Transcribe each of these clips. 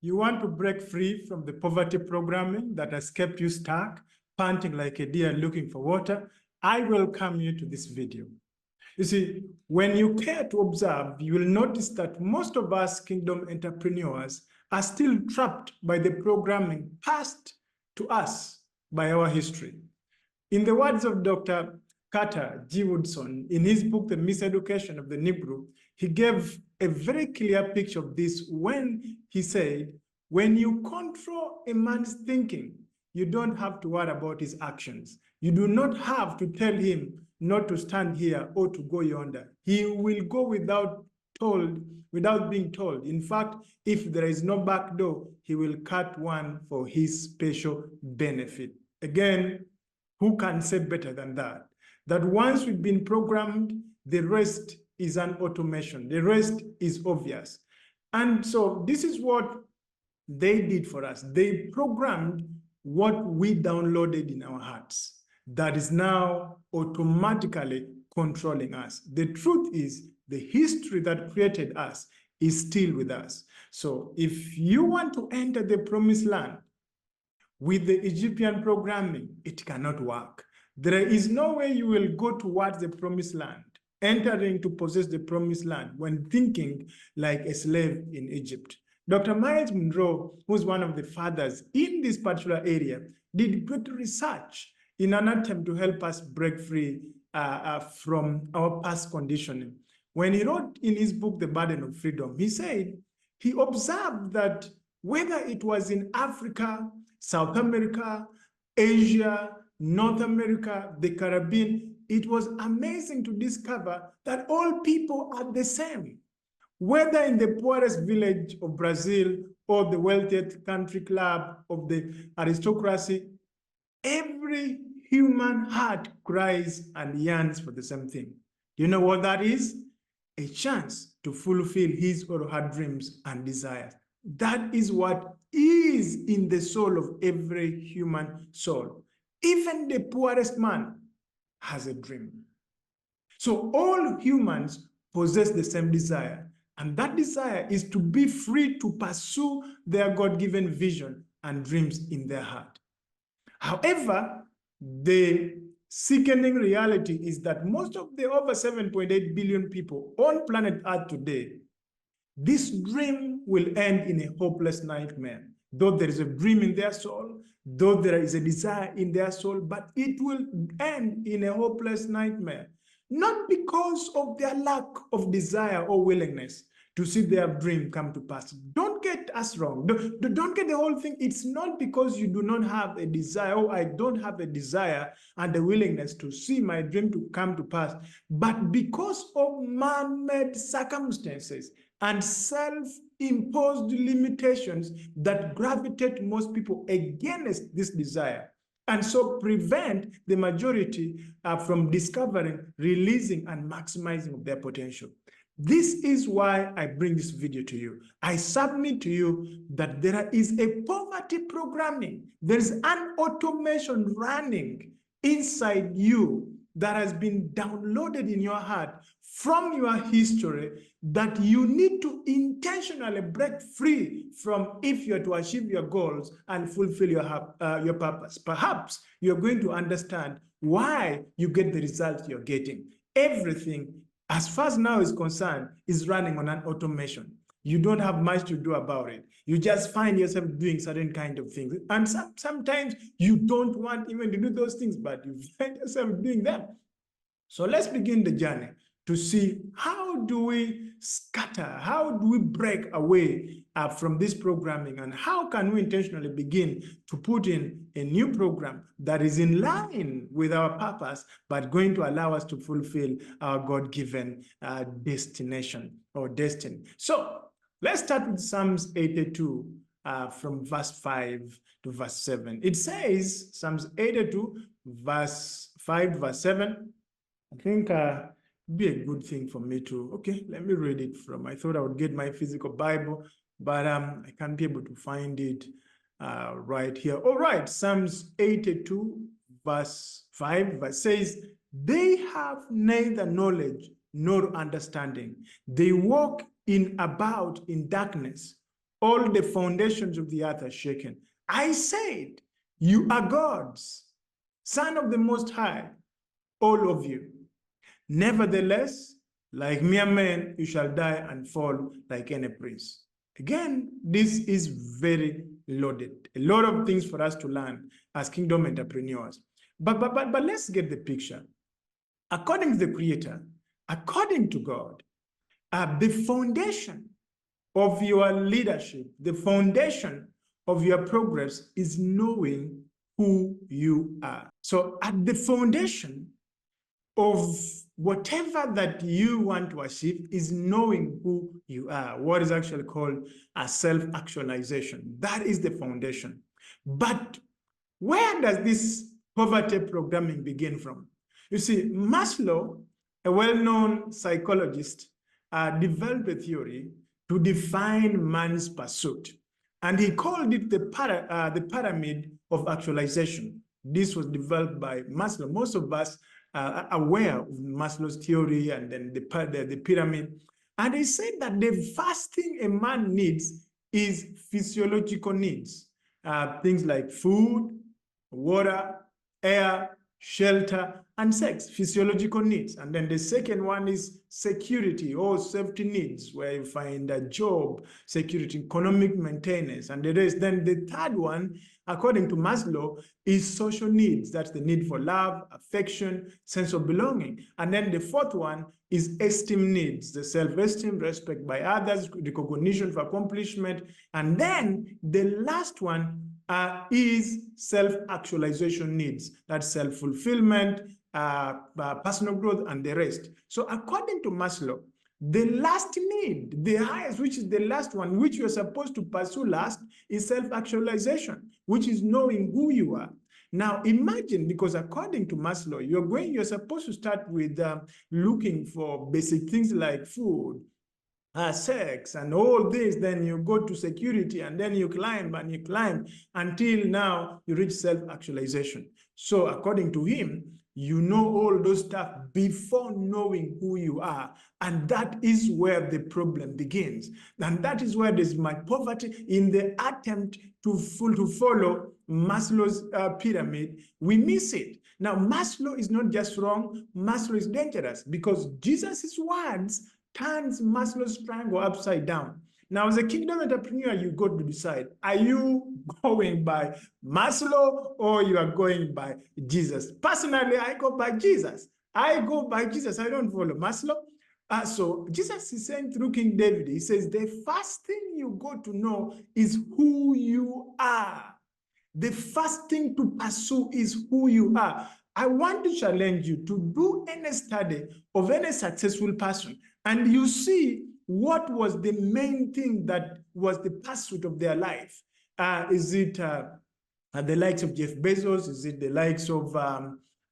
You want to break free from the poverty programming that has kept you stuck, panting like a deer looking for water? I welcome you to this video. You see, when you care to observe, you will notice that most of us kingdom entrepreneurs are still trapped by the programming passed to us by our history. In the words of Dr. Carter G. Woodson, in his book, The Miseducation of the Negro, he gave a very clear picture of this when he said, when you control a man's thinking, you don't have to worry about his actions. You do not have to tell him not to stand here or to go yonder. He will go without being told. In fact, if there is no back door, he will cut one for his special benefit. Again, who can say better than that? That once we've been programmed, the rest is an automation. The rest is obvious. And so this is what they did for us. They programmed what we downloaded in our hearts that is now automatically controlling us. The truth is, the history that created us is still with us. So if you want to enter the promised land with the Egyptian programming, it cannot work. There is no way you will go towards the promised land, entering to possess the promised land when thinking like a slave in Egypt. Dr. Miles Monroe, who's one of the fathers in this particular area, did great research in an attempt to help us break free from our past conditioning. When he wrote in his book, The Burden of Freedom, he said he observed that whether it was in Africa, South America, Asia, North America, the Caribbean, it was amazing to discover that all people are the same. Whether in the poorest village of Brazil or the wealthiest country club of the aristocracy, every human heart cries and yearns for the same thing. Do you know what that is? A chance to fulfill his or her dreams and desires. That is what is in the soul of every human soul. Even the poorest man has a dream. So all humans possess the same desire, and that desire is to be free to pursue their God-given vision and dreams in their heart. However, the sickening reality is that most of the over 7.8 billion people on planet Earth today, this dream will end in a hopeless nightmare. Though there is a dream in their soul, though there is a desire in their soul, but it will end in a hopeless nightmare. Not because of their lack of desire or willingness to see their dream come to pass. Don't get us wrong. Don't get the whole thing. It's not because you do not have a desire, or I don't have a desire and the willingness to see my dream to come to pass, but because of man-made circumstances and self-imposed limitations that gravitate most people against this desire, and so prevent the majority from discovering, releasing, and maximizing their potential. This is why I bring this video to you. I submit to you that there is a poverty programming. There's an automation running inside you that has been downloaded in your heart from your history that you need to intentionally break free from if you're to achieve your goals and fulfill your purpose. Perhaps you're going to understand why you get the results you're getting. Everything, as far as now is concerned, is running on an automation. You don't have much to do about it. You just find yourself doing certain kind of things. And sometimes you don't want even to do those things, but you find yourself doing them. So let's begin the journey to see how do we scatter, how do we break away from this programming, and how can we intentionally begin to put in a new program that is in line with our purpose, but going to allow us to fulfill our God-given destination or destiny. So let's start with Psalms 82 from verse 5 to verse 7. It says, Psalms 82, verse 5 to verse 7, I think be a good thing for me to, okay, let me read it from, I thought I would get my physical Bible, but I can't be able to find it right here. All right, Psalms 82, verse 5, verse says, they have neither knowledge nor understanding. They walk about in darkness. all the foundations of the earth are shaken. I said, you are gods, Son of the Most High, all of you. Nevertheless, like mere men, you shall die and fall like any prince. Again, this is very loaded. A lot of things for us to learn as kingdom entrepreneurs. But let's get the picture. According to the Creator, according to God, the foundation of your leadership, the foundation of your progress is knowing who you are. So at the foundation of whatever that you want to achieve is knowing who you are, what is actually called a self-actualization. That is the foundation. But where does this poverty programming begin from? You see, Maslow, a well-known psychologist, developed a theory to define man's pursuit. And he called it the pyramid of actualization. This was developed by Maslow. Most of us are aware of Maslow's theory and then the pyramid. And he said that the first thing a man needs is physiological needs. Things like food, water, air, shelter, and sex, physiological needs. And then the second one is security or safety needs, where you find a job, security, economic maintenance, and the rest. Then the third one, according to Maslow, is social needs. That's the need for love, affection, sense of belonging. And then the fourth one is esteem needs, the self-esteem, respect by others, recognition for accomplishment. And then the last one is self-actualization needs. That's self-fulfillment, personal growth, and the rest. So according to Maslow, the last need, the highest, which is the last one, which you're supposed to pursue last, is self-actualization, which is knowing who you are. Now imagine, because according to Maslow, you're supposed to start with looking for basic things like food, sex, and all this. Then you go to security, and then you climb and you climb until now you reach self-actualization. So according to him, you know all those stuff before knowing who you are. And that is where the problem begins. And that is where there's my poverty in the attempt to follow Maslow's pyramid. We miss it. Now, Maslow is not just wrong, Maslow is dangerous, because Jesus' words turns Maslow's triangle upside down. Now, as a kingdom entrepreneur, you got to decide, are you going by Maslow or you are going by Jesus? Personally, I go by Jesus. I go by Jesus. I don't follow Maslow. So Jesus is saying through King David, he says, the first thing you got to know is who you are. The first thing to pursue is who you are. I want to challenge you to do any study of any successful person, and you see what was the main thing that was the pursuit of their life. Is it the likes of Jeff Bezos? Is it the likes of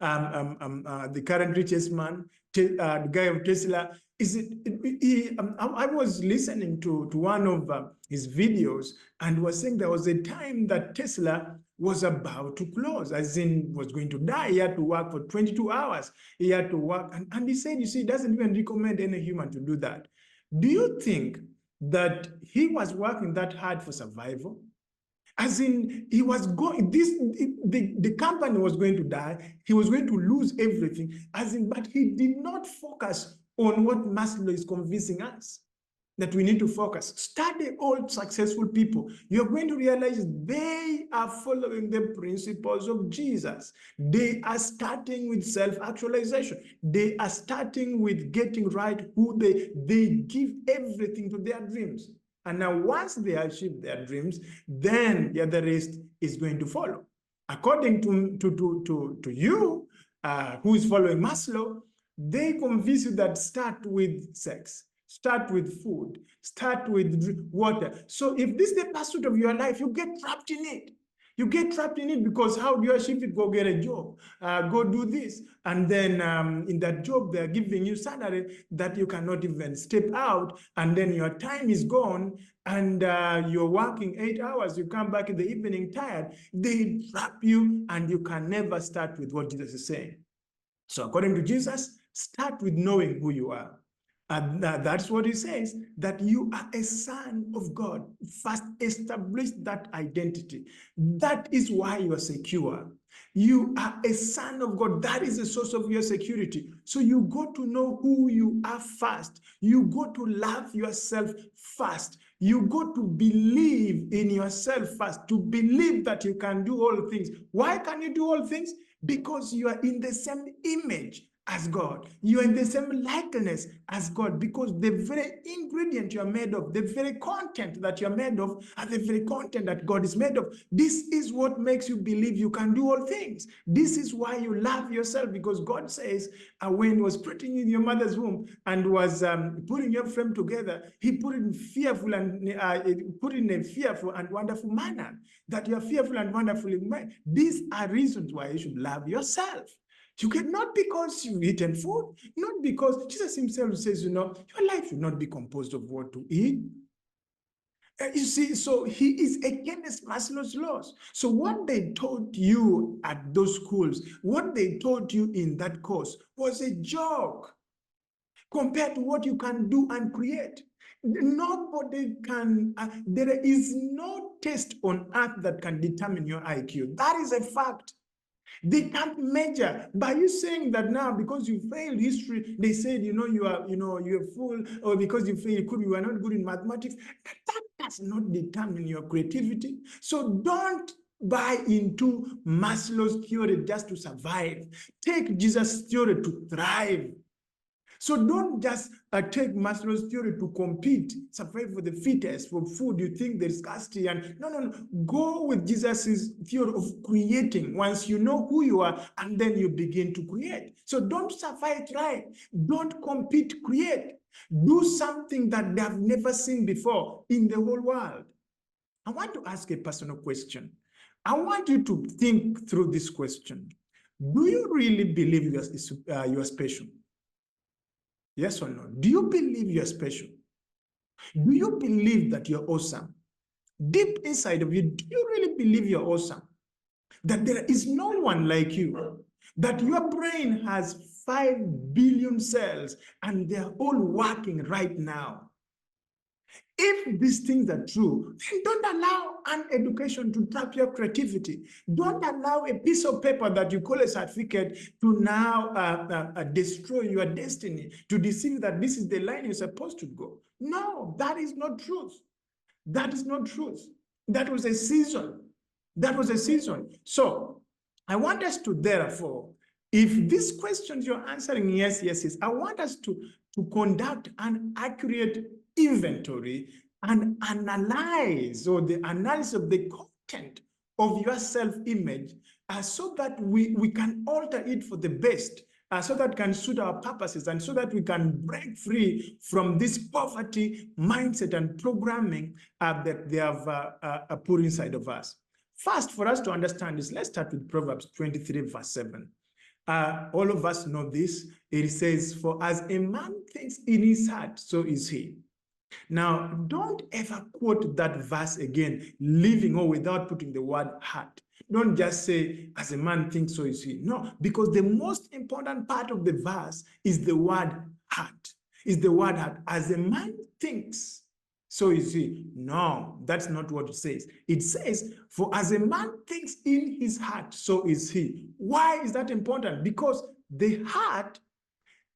the current richest man, the guy of Tesla? Is it? I was listening to one of his videos and was saying there was a time that Tesla was about to close, as in was going to die. He had to work for 22 hours. He had to work. And he said, you see, he doesn't even recommend any human to do that. Do you think that he was working that hard for survival? As in, he was going, the company was going to die. He was going to lose everything. As in, but he did not focus on what Maslow is convincing us that we need to focus. Study all successful people. You're going to realize they are following the principles of Jesus. They are starting with self-actualization. They are starting with getting right who they give everything to their dreams. And now once they achieve their dreams, then the other rest is going to follow. According to you, who is following Maslow, they convince you that start with sex, start with food, start with water. So if this is the pursuit of your life, you get trapped in it. You get trapped in it because how do you achieve it? Go get a job, go do this. And then in that job, they're giving you salary that you cannot even step out. And then your time is gone and you're working 8 hours. You come back in the evening tired. They trap you and you can never start with what Jesus is saying. So according to Jesus, start with knowing who you are. And that's what he says, that you are a son of God. First, establish that identity. That is why you are secure. You are a son of God. That is the source of your security. So you got to know who you are first. You got to love yourself first. You got to believe in yourself first, to believe that you can do all things. Why can you do all things? Because you are in the same image as God. You are in the same likeness as God, because the very ingredient you are made of, the very content that you are made of, and the very content that God is made of. This is what makes you believe you can do all things. This is why you love yourself, because God says when he was putting you in your mother's womb and was putting your frame together, he put in fearful and put in a fearful and wonderful manner, that you are fearful and wonderful in mind. These are reasons why you should love yourself. You get, not because you've eaten food, not because Jesus himself says, your life will not be composed of what to eat. You see, so he is against Maslow's laws. So what they taught you at those schools, what they taught you in that course was a joke compared to what you can do and create. Nobody can, there is no test on earth that can determine your IQ. That is a fact. They can't measure. By you saying that now, because you failed history, they said, you're full, or because you failed, you are not good in mathematics. That does not determine your creativity. So don't buy into Maslow's theory just to survive. Take Jesus' theory to thrive. So don't just take Maslow's theory to compete, survive for the fittest, for food, you think there's scarcity. And no. Go with Jesus' theory of creating. Once you know who you are, and then you begin to create. So don't survive, right? Don't compete, create. Do something that they have never seen before in the whole world. I want to ask a personal question. I want you to think through this question. Do you really believe you are special? Yes or no? Do you believe you're special? Do you believe that you're awesome? Deep inside of you, do you really believe you're awesome? That there is no one like you? That your brain has 5 billion cells and they're all working right now? If these things are true, then don't allow an education to trap your creativity. Don't allow a piece of paper that you call a certificate to now destroy your destiny, to deceive that this is the line you're supposed to go. No, that is not truth. That is not truth. That was a season. That was a season. So I want us to, therefore, if these questions you're answering yes, I want us to conduct an accurate inventory and analyze, or the analysis of the content of your self-image, so that we can alter it for the best, so that can suit our purposes, and so that we can break free from this poverty mindset and programming that they have put inside of us. First, for us to understand this, let's start with Proverbs 23, verse 7. All of us know this. It says, "For as a man thinks in his heart, so is he." Now, don't ever quote that verse again, leaving or without putting the word heart. Don't just say, as a man thinks, so is he. No, because the most important part of the verse is the word heart. Is the word heart. As a man thinks, so is he. No, that's not what it says. It says, for as a man thinks in his heart, so is he. Why is that important? Because the heart,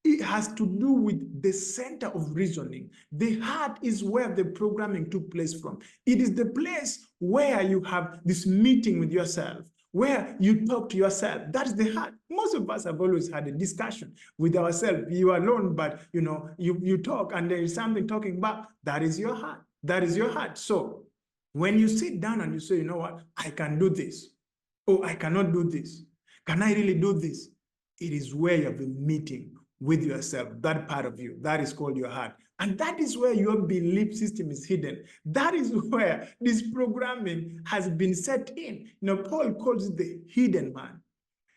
it has to do with the center of reasoning. The heart is where the programming took place from. It is the place where you have this meeting with yourself, where you talk to yourself. That's the heart. Most of us have always had a discussion with ourselves. You are alone, but you talk, and there is something talking back. That is your heart. That is your heart. So when you sit down and you say, you know what, I can do this. Oh, I cannot do this. Can I really do this? It is where you have a meeting with yourself, that part of you, that is called your heart. And that is where your belief system is hidden. That is where this programming has been set in. Paul calls it the hidden man.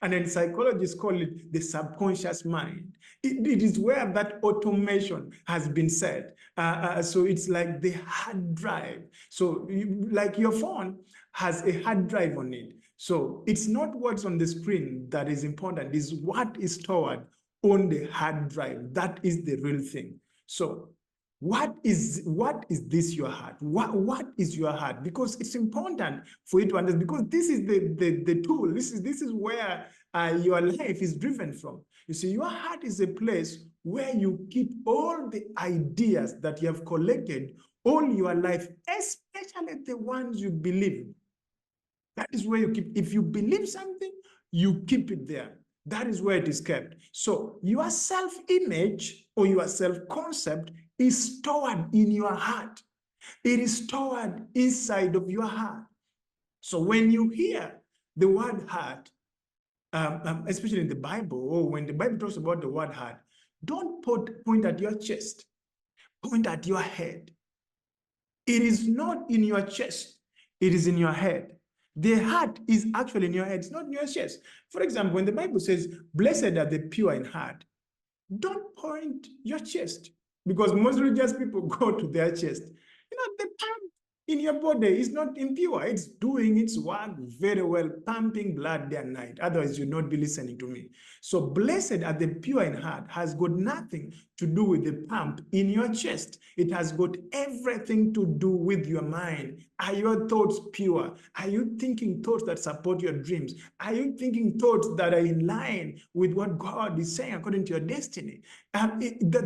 And then psychologists call it the subconscious mind. It is where that automation has been set. So it's like the hard drive. So like your phone has a hard drive on it. So it's not what's on the screen that is important. It's what is stored on the hard drive. That is the real thing. So what is this your heart? What is your heart? Because it's important for you to understand, because this is the tool. This is where your life is driven from. You see, your heart is a place where you keep all the ideas that you have collected all your life, especially the ones you believe. That is where you keep. If you believe something, you keep it there. That is where it is kept. So your self-image or your self-concept is stored in your heart. It is stored inside of your heart. So when you hear the word heart, especially in the Bible, or when the Bible talks about the word heart, don't point at your chest, point at your head. It is not in your chest, it is in your head. The heart is actually in your head, it's not in your chest. For example, when the Bible says, blessed are the pure in heart, don't point your chest, because most religious people go to their chest. You know, the pump in your body is not impure. It's doing its work very well, pumping blood day and night. Otherwise, you'll not be listening to me. So blessed are the pure in heart has got nothing to do with the pump in your chest. It has got everything to do with your mind. Are your thoughts pure? Are you thinking thoughts that support your dreams? Are you thinking thoughts that are in line with what God is saying according to your destiny?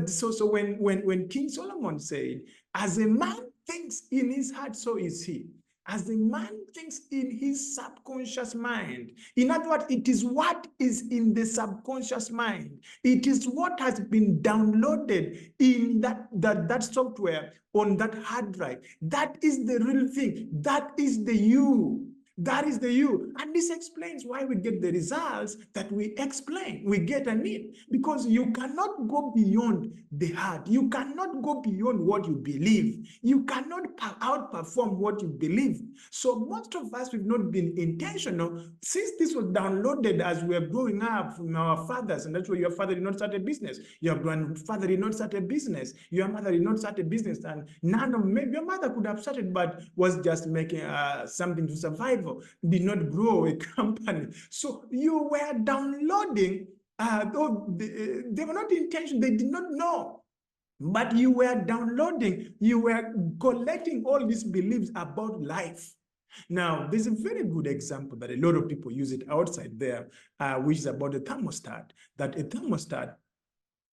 So when King Solomon said, as a man thinks in his heart, so is he. As a man thinks in his subconscious mind. In other words, it is what is in the subconscious mind. It is what has been downloaded in that software on that hard drive. That is the real thing. That is the you. That is the you. And this explains why we get the results that we explain. We get a need, because you cannot go beyond the heart. You cannot go beyond what you believe. You cannot outperform what you believe. So most of us, we've not been intentional since this was downloaded as we were growing up from our fathers. And that's why your father did not start a business. Your grandfather did not start a business. Your mother did not start a business. And maybe your mother could have started, but was just making something to survive, did not grow a company. So you were downloading, they were not intentional, they did not know. But you were downloading, you were collecting all these beliefs about life. Now, there's a very good example that a lot of people use it outside there, which is about the thermostat. That a thermostat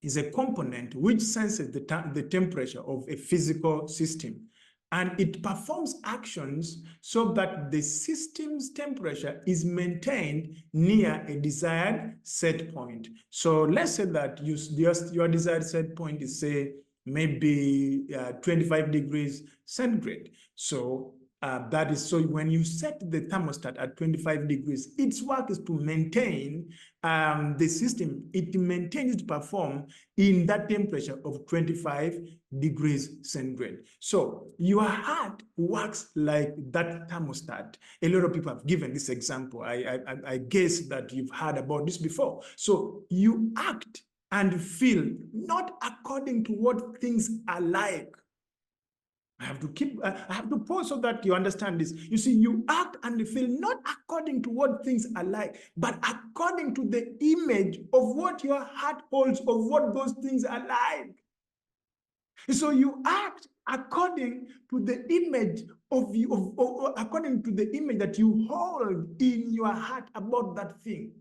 is a component which senses the temperature of a physical system. And it performs actions so that the system's temperature is maintained near a desired set point. So let's say that your desired set point is, say, maybe 25 degrees centigrade. So that is, so when you set the thermostat at 25 degrees, its work is to maintain the system. It maintains to perform in that temperature of 25 degrees centigrade. So your heart works like that thermostat. A lot of people have given this example. I guess that you've heard about this before. So you act and feel not according to what things are like. I have to pause so that you understand this. You see, you act and feel not according to what things are like, but according to the image of what your heart holds of what those things are like. So you act according to the image of you, according to the image that you hold in your heart about that thing.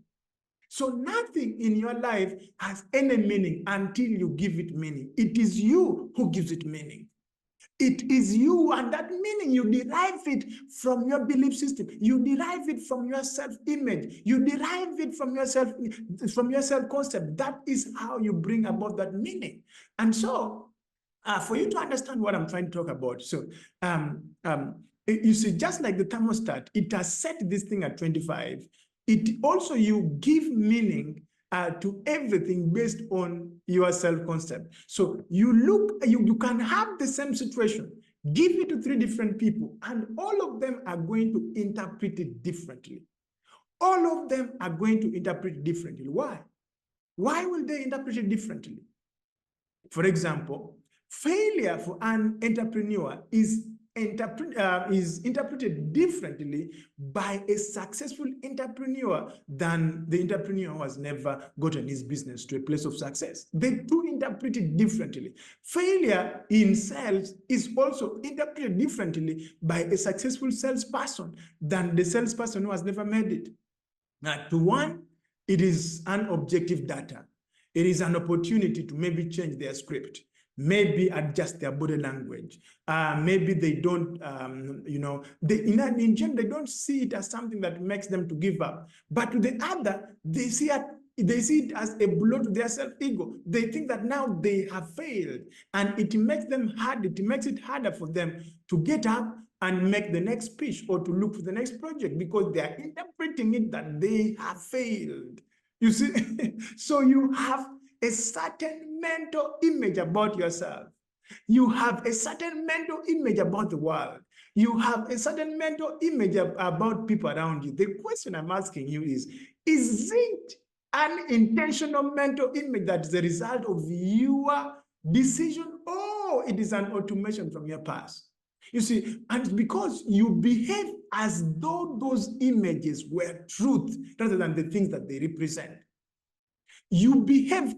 So nothing in your life has any meaning until you give it meaning. It is you who gives it meaning. It is you, and that meaning you derive it from your belief system. You derive it from your self-image. You derive it from your self-concept. That is how you bring about that meaning. And so, for you to understand what I'm trying to talk about, so you see, just like the thermostat, it has set this thing at 25. It also, you give meaning to everything based on your self-concept. So you can have the same situation, give it to 3 different people, and all of them are going to interpret it differently. All of them are going to interpret it differently. Why? Why will they interpret it differently? For example, failure for an entrepreneur is is interpreted differently by a successful entrepreneur than the entrepreneur who has never gotten his business to a place of success. They do interpret it differently. Failure in sales is also interpreted differently by a successful salesperson than the salesperson who has never made it. Now, to one, it is an objective data. It is an opportunity to maybe change their script, maybe adjust their body language. Maybe they don't, in general, they don't see it as something that makes them to give up. But to the other, they see it as a blow to their self-ego. They think that now they have failed, and it makes them hard. It makes it harder for them to get up and make the next pitch or to look for the next project because they are interpreting it that they have failed. You see, so you have a certain mental image about yourself. You have a certain mental image about the world. You have a certain mental image about people around you. The question I'm asking you is it an intentional mental image that is the result of your decision, or it is an automation from your past? You see, and because you behave as though those images were truth rather than the things that they represent. You behave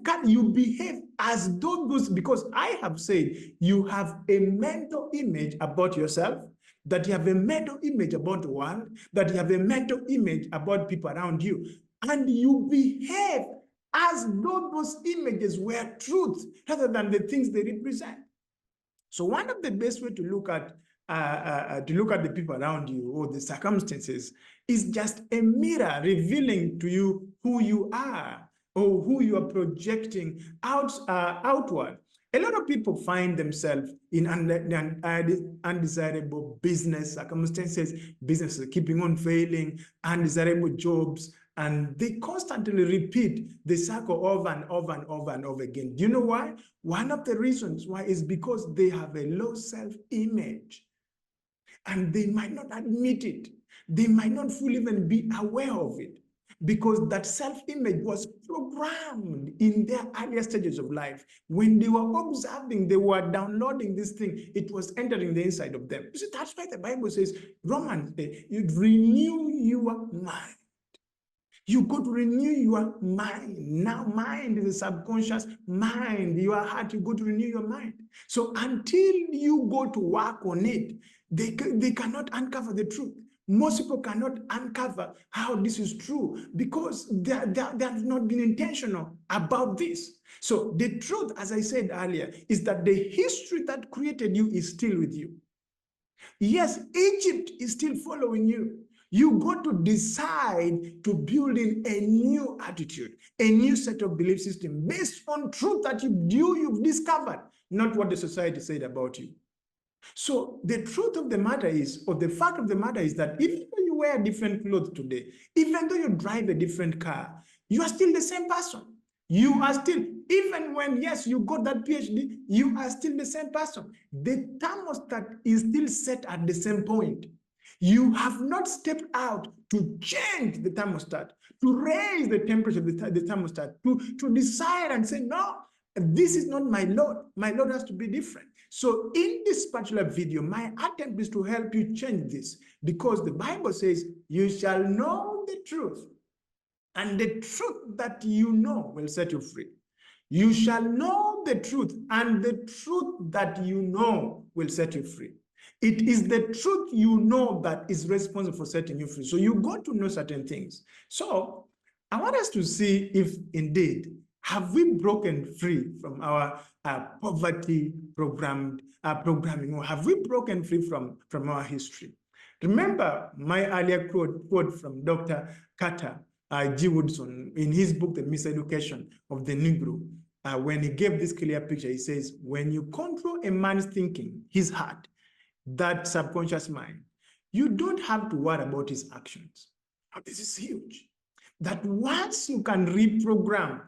as though those, because I have said you have a mental image about yourself, that you have a mental image about the world, that you have a mental image about people around you, and you behave as though those images were truth rather than the things they represent. So one of the best way to look at the people around you or the circumstances is just a mirror revealing to you who you are or who you are projecting outward. A lot of people find themselves in undesirable business circumstances, businesses keeping on failing, undesirable jobs, and they constantly repeat the cycle over and over and over and over again. Do you know why? One of the reasons why is because they have a low self-image, and they might not admit it. They might not fully even be aware of it, because that self-image was programmed in their earlier stages of life. When they were observing, they were downloading this thing, it was entering the inside of them. You see, that's why the Bible says, Romans, you renew your mind. You got to renew your mind. Now, mind is a subconscious mind. Your heart, you got to renew your mind. So until you go to work on it, they cannot uncover the truth. Most people cannot uncover how this is true because they have not been intentional about this. So the truth, as I said earlier, is that the history that created you is still with you. Yes, Egypt is still following you. You got to decide to build in a new attitude, a new set of belief system based on truth that you've discovered, not what the society said about you. So the truth of the matter is, or the fact of the matter is that even though you wear different clothes today, even though you drive a different car, you are still the same person. You are still, even when, yes, you got that PhD, you are still the same person. The thermostat is still set at the same point. You have not stepped out to change the thermostat, to raise the temperature of the thermostat, to decide and say, no, this is not my Lord. My Lord has to be different. So in this particular video, my attempt is to help you change this, because the Bible says, you shall know the truth, and the truth that you know will set you free. You shall know the truth, and the truth that you know will set you free. It is the truth you know that is responsible for setting you free. So you got to know certain things. So I want us to see if indeed, have we broken free from our poverty programming, or have we broken free from our history? Remember my earlier quote from Dr. Carter G. Woodson in his book, The Miseducation of the Negro. When he gave this clear picture, he says, when you control a man's thinking, his heart, that subconscious mind, you don't have to worry about his actions. Now, this is huge. That once you can reprogram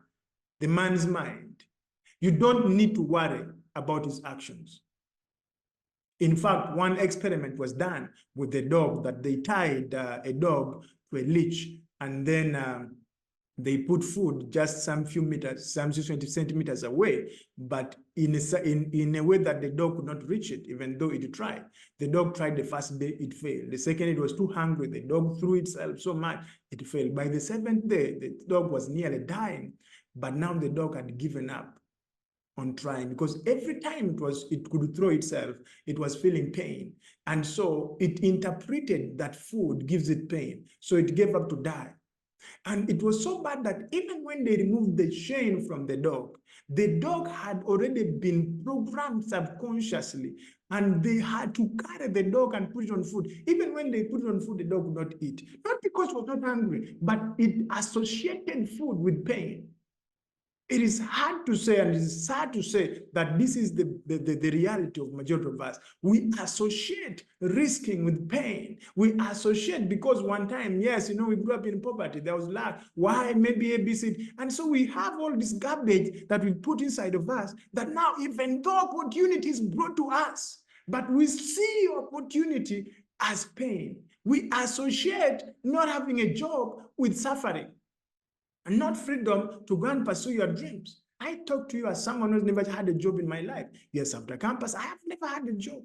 the man's mind, you don't need to worry about his actions. In fact, one experiment was done with a dog, that they tied a dog to a leash, and then they put food just some few meters, some 20 centimeters away, but in a way that the dog could not reach it, even though it tried. The dog tried the first day, it failed. The second, it was too hungry. The dog threw itself so much, it failed. By the seventh day, the dog was nearly dying, but now the dog had given up on trying, because every time it could throw itself, it was feeling pain. And so it interpreted that food gives it pain. So it gave up to die. And it was so bad that even when they removed the chain from the dog had already been programmed subconsciously, and they had to carry the dog and put it on food. Even when they put it on food, the dog would not eat. Not because it was not hungry, but it associated food with pain. It is hard to say, and it is sad to say, that this is the reality of majority of us. We associate risking with pain. We associate because one time, yes, we grew up in poverty. There was lack. Why? Maybe ABC. And so we have all this garbage that we put inside of us that now, even though opportunity is brought to us, but we see opportunity as pain. We associate not having a job with suffering, and not freedom to go and pursue your dreams. I talk to you as someone who's never had a job in my life. Yes, after campus, I have never had a job.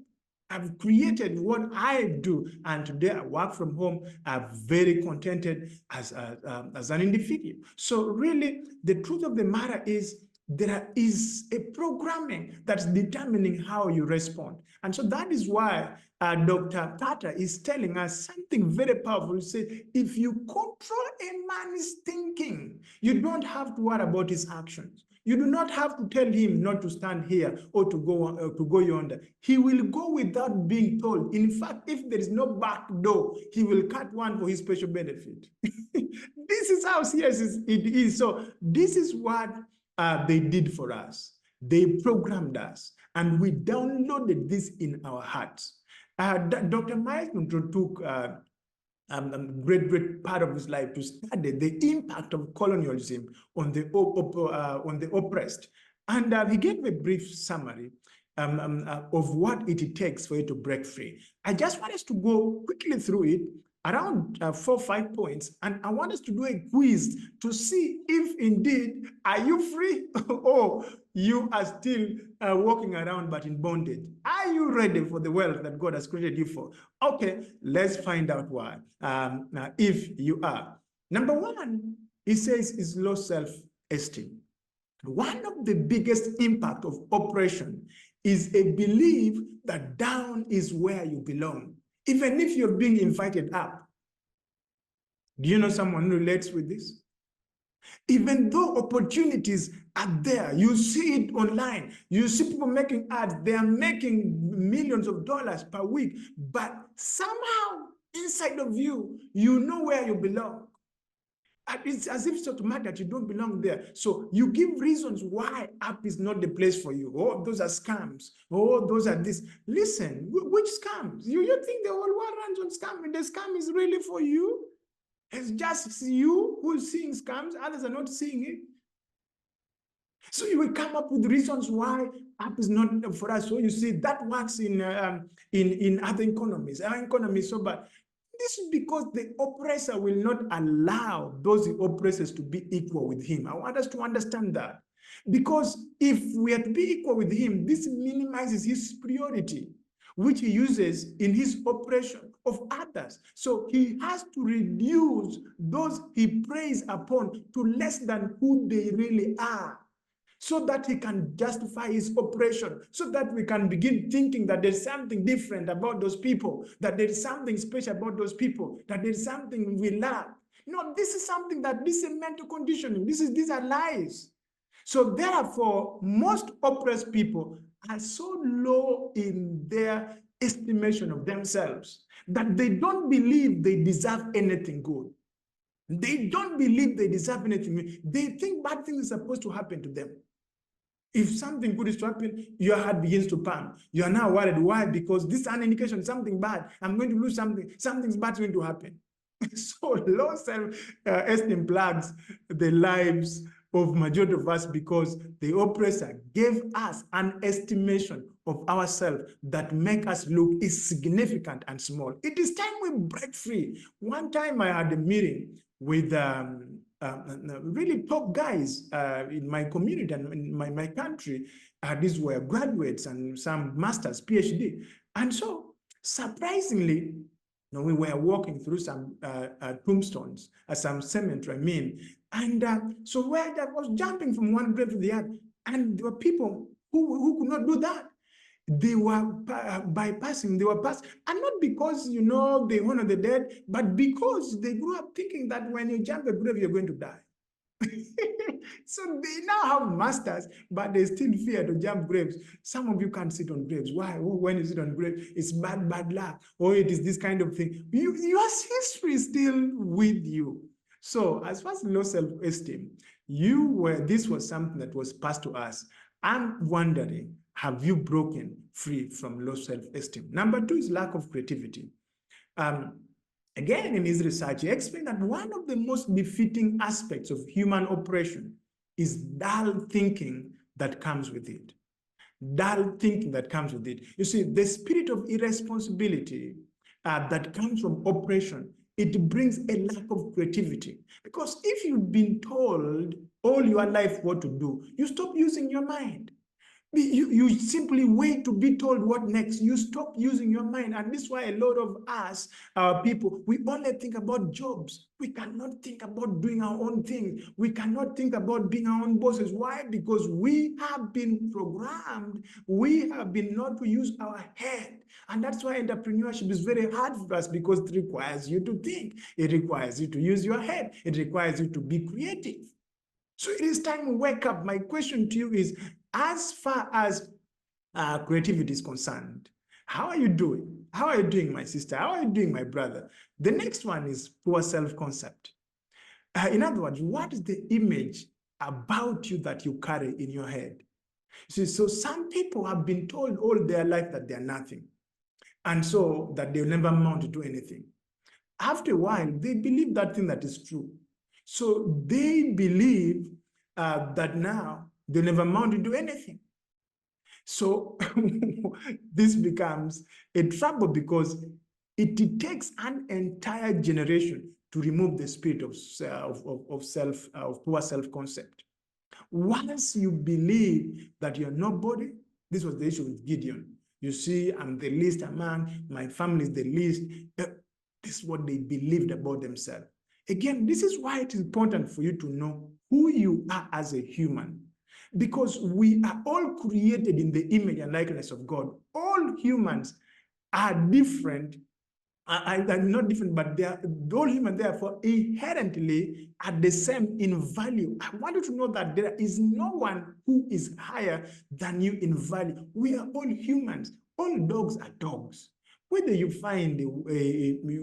I've created what I do, and today I work from home. I'm very contented as an individual. So really, the truth of the matter is there is a programming that's determining how you respond. And so that is why Dr. Tata is telling us something very powerful. He said, if you control a man's thinking, you don't have to worry about his actions. You do not have to tell him not to stand here or to go yonder. He will go without being told. In fact, if there is no back door, he will cut one for his special benefit. This is how serious it is. So this is what they did for us. They programmed us, and we downloaded this in our hearts. Dr. Myles Munroe took great part of his life to study the impact of colonialism on the oppressed, and he gave a brief summary of what it takes for you to break free. I just want us to go quickly through it, around 4 or 5 points, and I want us to do a quiz to see if indeed are you free or you are still walking around but in bondage. Are you ready for the wealth that God has created you for? Okay, let's find out why. If you are. Number one, he says, is low self-esteem. One of the biggest impact of oppression is a belief that down is where you belong, even if you're being invited up. Do you know someone who relates with this? Even though opportunities are there, you see it online, you see people making ads, they are making millions of dollars per week, but somehow inside of you, you know where you belong. It's as if it's automatic that you don't belong there. So you give reasons why app is not the place for you. Oh, those are scams. Oh, those are this. Listen, which scams? You think the whole world runs on scam? The scam is really for you? It's just you who's seeing scams. Others are not seeing it. So you will come up with reasons why app is not for us. So you see that works in other economies. Our economy is so bad. This is because the oppressor will not allow those oppressors to be equal with him. I want us to understand that. Because if we are to be equal with him, this minimizes his superiority, which he uses in his oppression of others. So he has to reduce those he preys upon to less than who they really are, so that he can justify his oppression, so that we can begin thinking that there's something different about those people, that there's something special about those people, that there's something we lack. No, this is something that this is mental conditioning. These are lies. So therefore, most oppressed people are so low in their estimation of themselves that they don't believe they deserve anything good. They don't believe they deserve anything. They think bad things are supposed to happen to them. If something good is to happen, your heart begins to pump. You are now worried. Why? Because this is an indication something bad. I'm going to lose something. Something's bad is going to happen. So low self-esteem plagues the lives of majority of us because the oppressor gave us an estimation of ourselves that make us look insignificant and small. It is time we break free. One time I had a meeting with really top guys in my community and in my country. These were graduates and some masters, PhD. And so surprisingly, we were walking through some tombstones, some cemetery, and so where I was jumping from one grave to the other, and there were people who could not do that. They were bypassing, they were passing, and not because, they honor the dead, but because they grew up thinking that when you jump a grave, you're going to die. So they now have masters, but they still fear to jump graves. Some of you can't sit on graves. Why? Oh, when you sit on graves, it's bad luck, or it is this kind of thing. Your history is still with you. So as far as low self-esteem, this was something that was passed to us. I'm wondering, have you broken free from low self-esteem? Number two is lack of creativity. Again, in his research, he explained that one of the most befitting aspects of human oppression is dull thinking that comes with it. Dull thinking that comes with it. You see, the spirit of irresponsibility that comes from oppression, it brings a lack of creativity. Because if you've been told all your life what to do, you stop using your mind. You simply wait to be told what next. You stop using your mind. And this is why a lot of us, people, we only think about jobs. We cannot think about doing our own thing. We cannot think about being our own bosses. Why? Because we have been programmed. We have been not to use our head. And that's why entrepreneurship is very hard for us, because it requires you to think. It requires you to use your head. It requires you to be creative. So it is time we wake up. My question to you is, as far as creativity is concerned, how are you doing? How are you doing, my sister? How are you doing, my brother? The next one is poor self-concept. In other words, what is the image about you that you carry in your head? See, so some people have been told all their life that they're nothing, and so that they'll never amount to do anything. After a while, they believe that thing that is true. So they believe that now they'll never amount to do anything. So this becomes a trouble, because it takes an entire generation to remove the spirit of poor self-concept. Once you believe that you're nobody, this was the issue with Gideon. You see, I'm the least among my family, is the least. This is what they believed about themselves. Again, this is why it's important for you to know who you are as a human, because we are all created in the image and likeness of God. All humans are different, not different, but they are all human, therefore inherently are the same in value. I want you to know that there is no one who is higher than you in value. We are all humans. All dogs are dogs. Whether you find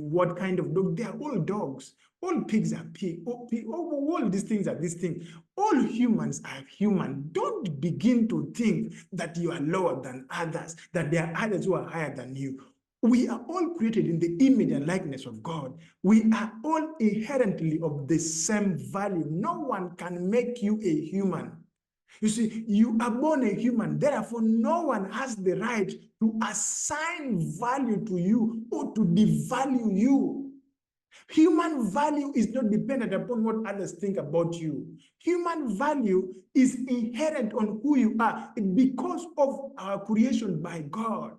what kind of dog, they are all dogs. All pigs are pigs. All these things are these things. All humans are human. Don't begin to think that you are lower than others, that there are others who are higher than you. We are all created in the image and likeness of God. We are all inherently of the same value. No one can make you a human. You see, you are born a human, therefore no one has the right to assign value to you or to devalue you. Human value is not dependent upon what others think about you. Human value is inherent on who you are because of our creation by God.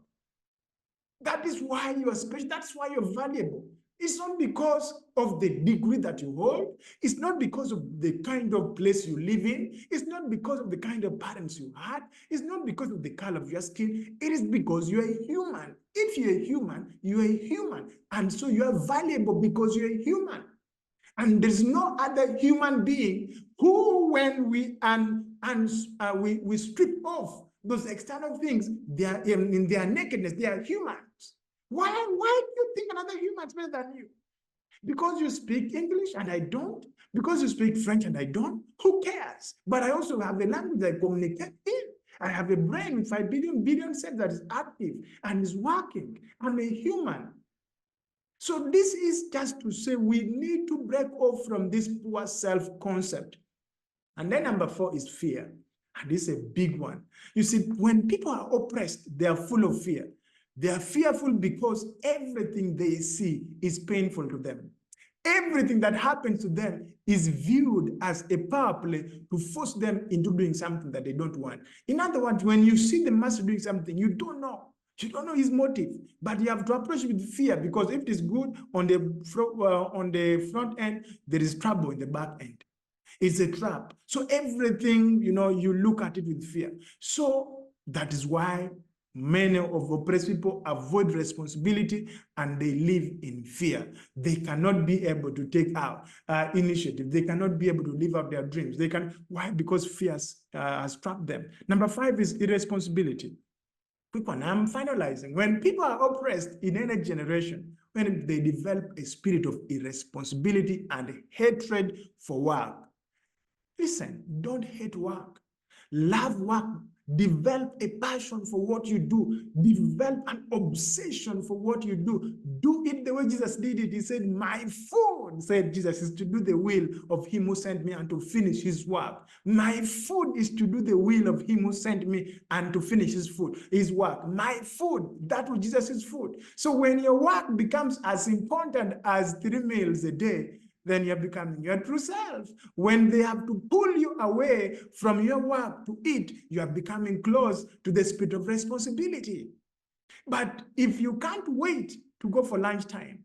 That is why you are special. That's why you're valuable. It's not because of the degree that you hold. It's not because of the kind of place you live in. It's not because of the kind of parents you had. It's not because of the color of your skin. It is because you're a human. If you're a human, you're a human. And so you are valuable because you're a human. And there's no other human being who, when we strip off those external things, they are in their nakedness, they are humans. Why do you think another human is better than you? Because you speak English and I don't? Because you speak French and I don't? Who cares? But I also have a language I communicate in. I have a brain with 5 billion cells that is active and is working. I'm a human. So this is just to say we need to break off from this poor self-concept. And then number 4 is fear. And this is a big one. You see, when people are oppressed, they are full of fear. They are fearful because everything they see is painful to them. Everything that happens to them is viewed as a power play to force them into doing something that they don't want. In other words, when you see the master doing something, you don't know. You don't know his motive, but you have to approach it with fear, because if it is good on the front end, there is trouble in the back end. It's a trap. So everything, you look at it with fear. So that is why many of oppressed people avoid responsibility and they live in fear. They cannot be able to take out initiative. They cannot be able to live out their dreams. Why? Because fear has trapped them. Number 5 is irresponsibility. Quick one, I'm finalizing. When people are oppressed in any generation, when they develop a spirit of irresponsibility and hatred for work. Listen, don't hate work. Love work. Develop a passion for what you do. Develop an obsession for what you do. Do it the way Jesus did it. He said, my food, said Jesus, is to do the will of him who sent me and to finish his work. My food is to do the will of him who sent me and to finish his work. My food, that was Jesus' food. So when your work becomes as important as 3 meals a day, then you're becoming your true self. When they have to pull you away from your work to eat, you are becoming close to the spirit of responsibility. But if you can't wait to go for lunchtime,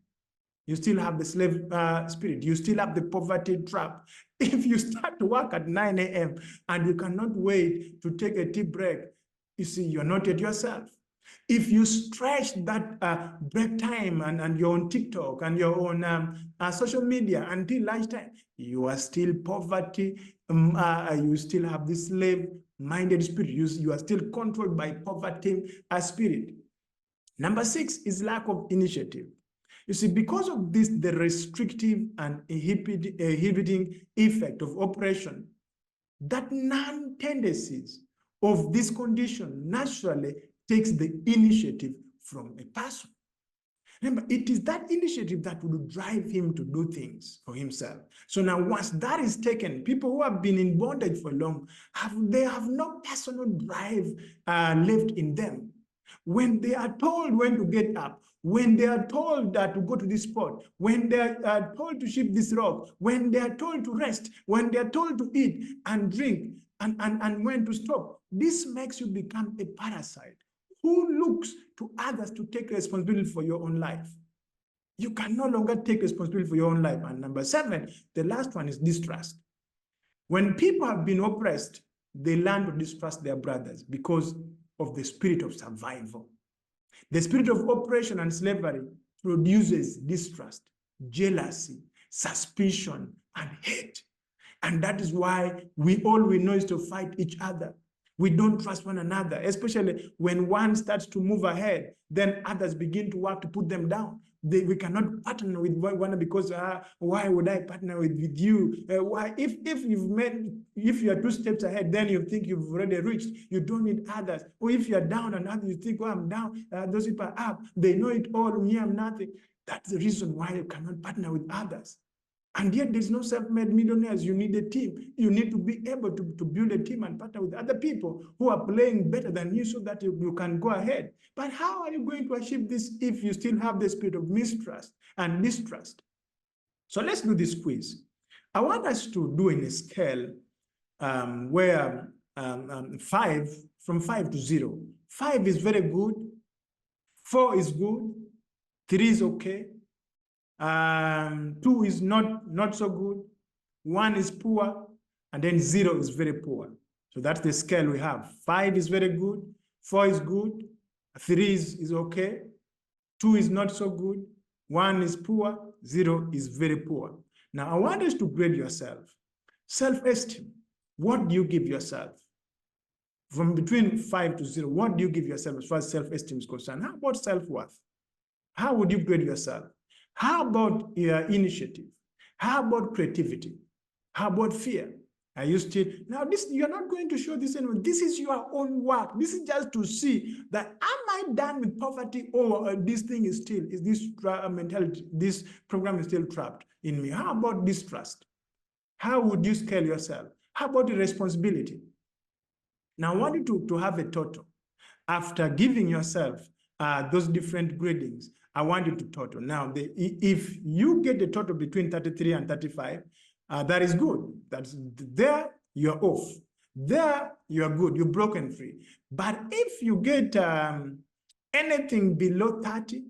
you still have the slave spirit. You still have the poverty trap. If you start to work at 9 a.m. and you cannot wait to take a tea break, you see, you're not yet yourself. If you stretch that break time and you're on TikTok and you're on social media until lunchtime, you are still poverty. You still have this slave-minded spirit. You are still controlled by poverty spirit. Number 6 is lack of initiative. You see, because of this, the restrictive and inhibiting effect of oppression, that non-tendencies of this condition naturally takes the initiative from a person. Remember, it is that initiative that will drive him to do things for himself. So now once that is taken, people who have been in bondage for long, they have no personal drive left in them. When they are told when to get up, when they are told that to go to this spot, when they are told to shift this rock, when they are told to rest, when they are told to eat and drink, and when to stop, this makes you become a parasite who looks to others to take responsibility for your own life. You can no longer take responsibility for your own life. And number 7, the last one is distrust. When people have been oppressed, they learn to distrust their brothers because of the spirit of survival. The spirit of oppression and slavery produces distrust, jealousy, suspicion, and hate. And that is why all we know is to fight each other. We don't trust one another, especially when one starts to move ahead, then others begin to work to put them down. We cannot partner with one another because why would I partner with you? Why? If you are 2 steps ahead, then you think you've already reached. You don't need others. Or if you are down and others, you think, oh, I'm down. Those people are up. They know it all. Me, I'm nothing. That's the reason why you cannot partner with others. And yet there's no self-made millionaires. You need a team. You need to be able to build a team and partner with other people who are playing better than you so that you can go ahead. But how are you going to achieve this if you still have the spirit of mistrust and distrust? So let's do this quiz. I want us to do in a scale where 5, from 5 to 0. 5 is very good. 4 is good. 3 is okay. 2 is not so good, 1 is poor, and then 0 is very poor. So that's the scale we have. 5 is very good, 4 is good, 3 is okay, 2 is not so good, 1 is poor, 0 is very poor. Now I want us to grade yourself. Self-esteem, what do you give yourself? From between 5 to 0, what do you give yourself as far as self-esteem is concerned? How about self-worth? How would you grade yourself? How about initiative? How about creativity? How about fear? Are you still, now this, you're not going to show this anymore. This is your own work. This is just to see that, am I done with poverty, or this thing is this mentality, this program is still trapped in me? How about distrust? How would you scale yourself? How about irresponsibility? Now I want you to have a total. After giving yourself those different gradings, I want you to total. Now, if you get the total between 33 and 35, that is good. That's there, you're off. There, you're good. You're broken free. But if you get anything below 30,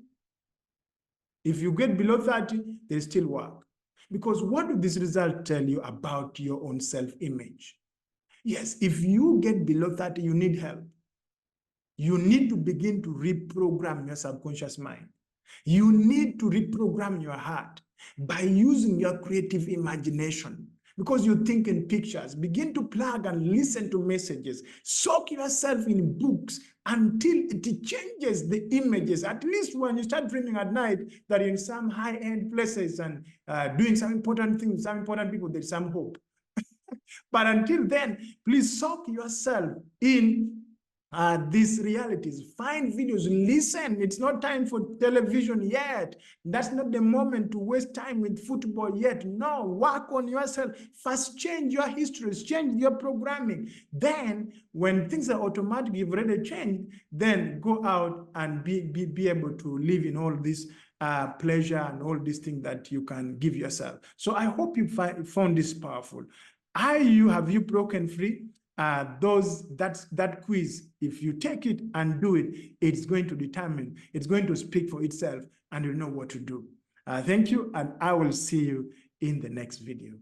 if you get below 30, there's still work. Because what do this result tell you about your own self-image? Yes, if you get below 30, you need help. You need to begin to reprogram your subconscious mind. You need to reprogram your heart by using your creative imagination. Because you think in pictures, begin to plug and listen to messages. Soak yourself in books until it changes the images. At least when you start dreaming at night that you're in some high-end places and doing some important things, some important people, there's some hope. But until then, please soak yourself in these realities. Find videos, listen. It's not time for television yet. That's not the moment to waste time with football yet. No, work on yourself. First, change your histories, change your programming. Then, when things are automatic, you've already changed, then go out and be able to live in all this pleasure and all these things that you can give yourself. So I hope you found this powerful. Have you broken free? That quiz, if you take it and do it, it's going to determine, it's going to speak for itself, and you'll know what to do. Thank you, and I will see you in the next video.